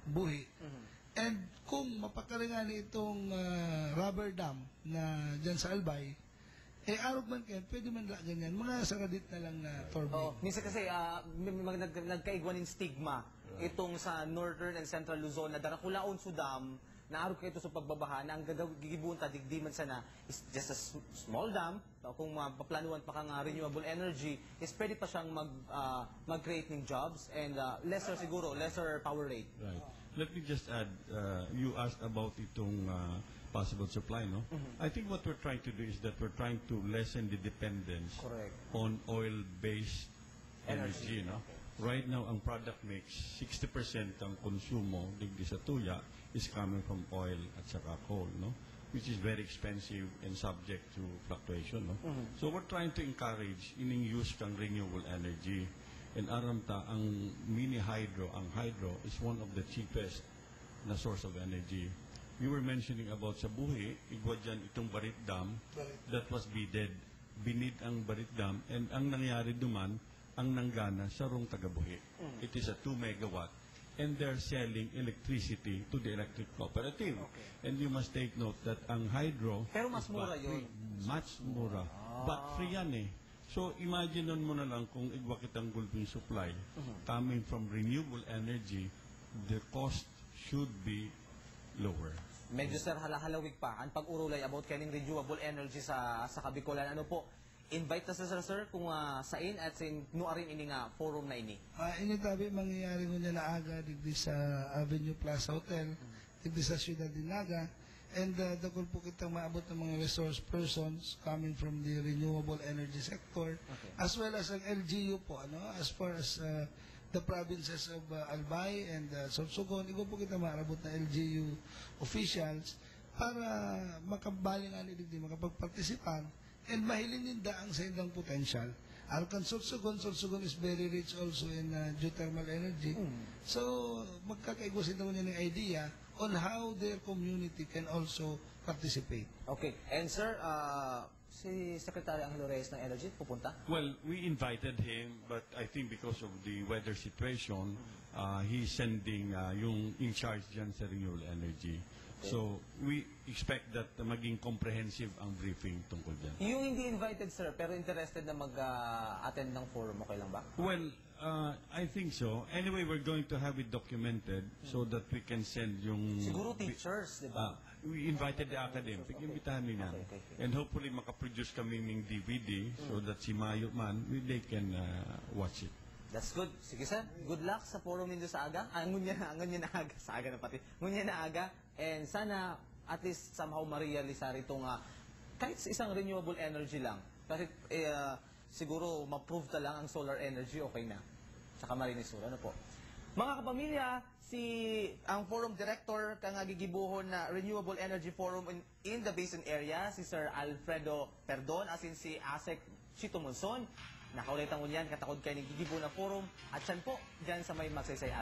buhi. And kung mapakalingan itong rubber dam na dyan sa Albay, araw man kayo, pwede man lang ganyan. Mga saradit na lang na turbine. Minsan kasi nagkaigwan ng stigma itong sa Northern and Central Luzon na Daraculaon Sudam na araw kayo ito sa pagbabaha na ang gigibuon ta digdiman sana is just a small dam. Kung mapaplanuan pa kang renewable energy, is pwede pa siyang mag-create ng jobs and lesser power rate. Right. Let me just add, you asked about itong possible supply, no? I think what we're trying to do is that we're trying to lessen the dependence on oil-based energy, no? Okay. Right now, ang product mix, 60% ang konsumo digdi sa tuya is coming from oil at saka coal, no? Which is very expensive and subject to fluctuation, no? So we're trying to encourage ining use kang renewable energy. And aram ta, ang mini hydro, ang hydro is one of the cheapest na source of energy. You were mentioning about sa buhi, igwa dyan itong Barit Dam that was bidded. Binid ang Barit Dam, and ang nangyari duman, ang nanggana sa rong Tagabuhi. It is a 2 megawatt, and they're selling electricity to the electric cooperative. And you must take note that ang hydro... Pero mas mura yun. Much mura. But free yan eh. So, imagine mo na lang kung igwa kitang gulping supply coming from renewable energy, the cost should be lower. Medyo sir, halawig pa. Ang pag-urulay about kaning renewable energy sa Kabikulan. Ano po, invite na sir kung sain at sin nuarin ini nga forum na ini. Ini tabi mangyayari mo niya na aga digdi sa Avenue Plaza Hotel, digdi sa Ciudad de Naga. And dagol po kitang maabot ng mga resource persons coming from the renewable energy sector, as well as ang LGU po, as far as the provinces of Albay and Sorsogon. Igo po kita maabot na LGU officials para makabalingan digdi, makapagpartisipan and mahiling din daang sa indang potential. Alkan Sorsogon is very rich also in geothermal energy. So, magkakaigwas ito niya ng idea on how their community can also participate. Okay. And sir, si Secretary Angelo Reyes ng Energy pupunta? Well, we invited him, but I think because of the weather situation, he's sending yung in charge dyan sa renewable energy. So, we expect that maging comprehensive ang briefing tungkol dyan. Yung hindi invited, sir, pero interested na mag-attend ng forum, okay lang ba? Well, I think so. Anyway, we're going to have it documented so that we can send yung... Siguro teachers, di ba? We invited the academic. Imbitahan nila. Okay. And hopefully makaproduce kami ng DVD so that si Mayo man, they can watch it. That's good. Sige sir, good luck sa forum ninyo sa aga. Ngun niya na aga. Sa aga na pati. Ngun niya na aga. And sana at least somehow ma-realisar itong kahit isang renewable energy lang. Kasi siguro ma-prove ta lang ang solar energy, okay na. Saka marinisura. Ano po? Mga kapamilya, ang forum director kang gigibuhon na Renewable Energy Forum in the Basin Area, si Sir Alfredo Perdon, asin si Asek Chito Monson. Nakaulitan mo niyan, katakod kayo ng gigibuhon na forum. At siyan po, dyan sa may Magsaysay